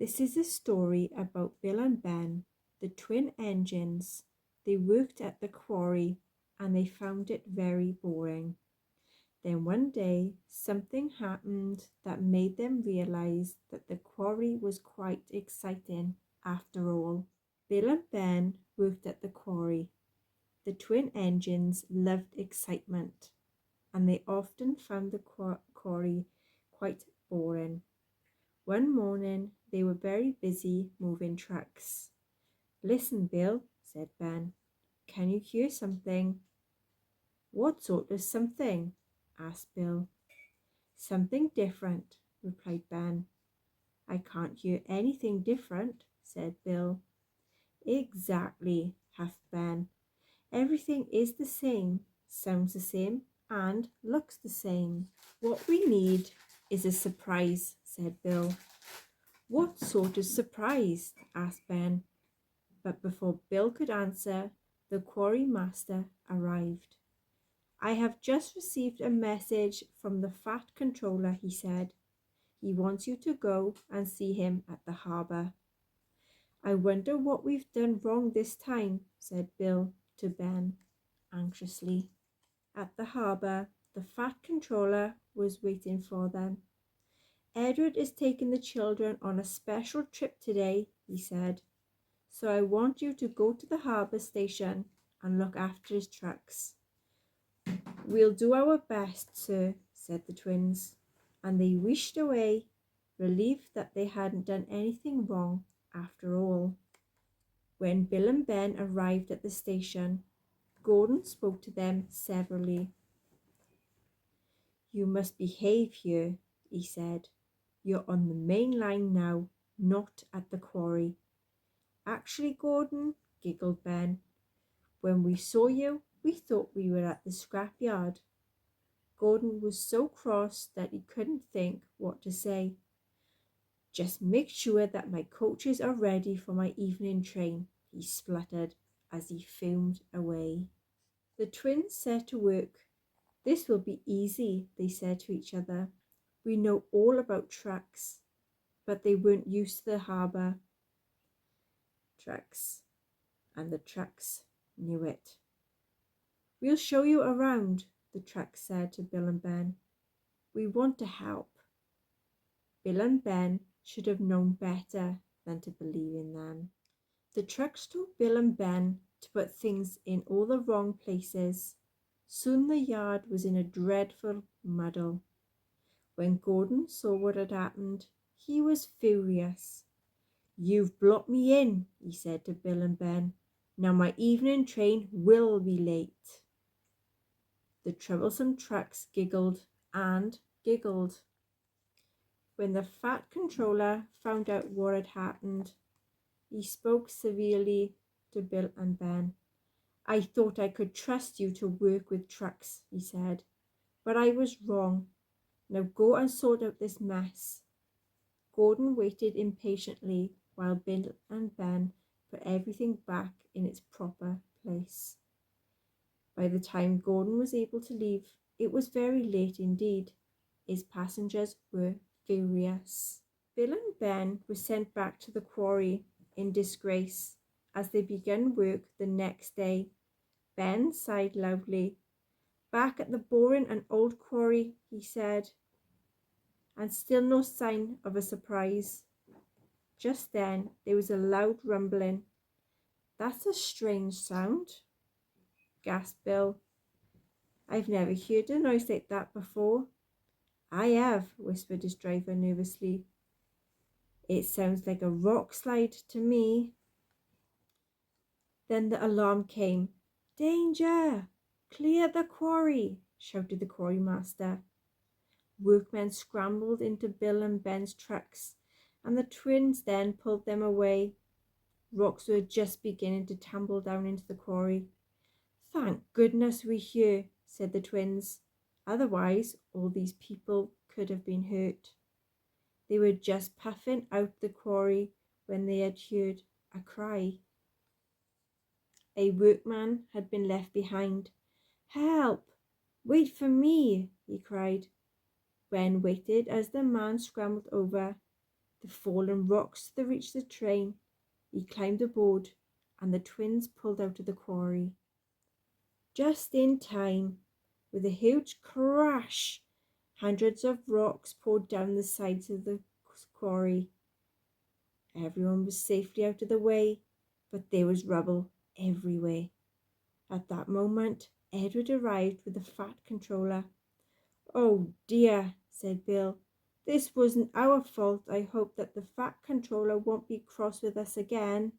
This is a story about Bill and Ben, the twin engines. They worked at the quarry and they found it very boring. Then one day, something happened that made them realize that the quarry was quite exciting after all. Bill and Ben worked at the quarry. The twin engines loved excitement and they often found the quarry quite boring. One morning they were very busy moving trucks. "Listen, Bill," said Ben. "Can you hear something?" "What sort of something?" asked Bill. "Something different," replied Ben. "I can't hear anything different," said Bill. "Exactly," huffed Ben. "Everything is the same, sounds the same, and looks the same." "What we need is a surprise," said Bill. "What sort of surprise?" asked Ben. But before Bill could answer, the quarry master arrived. "I have just received a message from the fat controller," he said. "He wants you to go and see him at the harbour." "I wonder what we've done wrong this time," said Bill to Ben anxiously. At the harbour, the fat controller was waiting for them. "Edward is taking the children on a special trip today," he said. "So I want you to go to the harbour station and look after his trucks." "We'll do our best, sir," said the twins, and they wished away, relieved that they hadn't done anything wrong after all. When Bill and Ben arrived at the station, Gordon spoke to them severally. "You must behave here," he said. "You're on the main line now, not at the quarry." "Actually, Gordon," giggled Ben, "when we saw you, we thought we were at the scrapyard." Gordon was so cross that he couldn't think what to say. "Just make sure that my coaches are ready for my evening train," he spluttered as he fumed away. The twins set to work. "This will be easy," they said to each other. "We know all about trucks." But they weren't used to the harbour trucks, and the trucks knew it. "We'll show you around," the trucks said to Bill and Ben. "We want to help." Bill and Ben should have known better than to believe in them. The trucks told Bill and Ben to put things in all the wrong places. Soon the yard was in a dreadful muddle. When Gordon saw what had happened, he was furious. "You've blocked me in," he said to Bill and Ben. "Now my evening train will be late." The troublesome trucks giggled and giggled. When the fat controller found out what had happened, he spoke severely to Bill and Ben. "I thought I could trust you to work with trucks," he said, "but I was wrong. Now go and sort out this mess." Gordon waited impatiently while Bill and Ben put everything back in its proper place. By the time Gordon was able to leave, it was very late indeed. His passengers were furious. Bill and Ben were sent back to the quarry in disgrace as they began work the next day. Ben sighed loudly. "Back at the boring and old quarry," he said, "and still no sign of a surprise." Just then there was a loud rumbling. "That's a strange sound," gasped Bill. "I've never heard a noise like that before." "I have," whispered his driver nervously. "It sounds like a rock slide to me." Then the alarm came. "Danger! Clear the quarry!" shouted the quarry master. Workmen scrambled into Bill and Ben's trucks, and the twins then pulled them away. Rocks were just beginning to tumble down into the quarry. "Thank goodness we're here," said the twins. "Otherwise, all these people could have been hurt." They were just puffing out the quarry when they had heard a cry. A workman had been left behind. "Help! Wait for me!" he cried. Ben waited as the man scrambled over. the fallen rocks that reached the train. He climbed aboard, and the twins pulled out of the quarry. Just in time, with a huge crash, hundreds of rocks poured down the sides of the quarry. Everyone was safely out of the way, but there was rubble everywhere. At that moment, Edward arrived with the fat controller. "Oh dear," said Bill. "This wasn't our fault. I hope that the fat controller won't be cross with us again."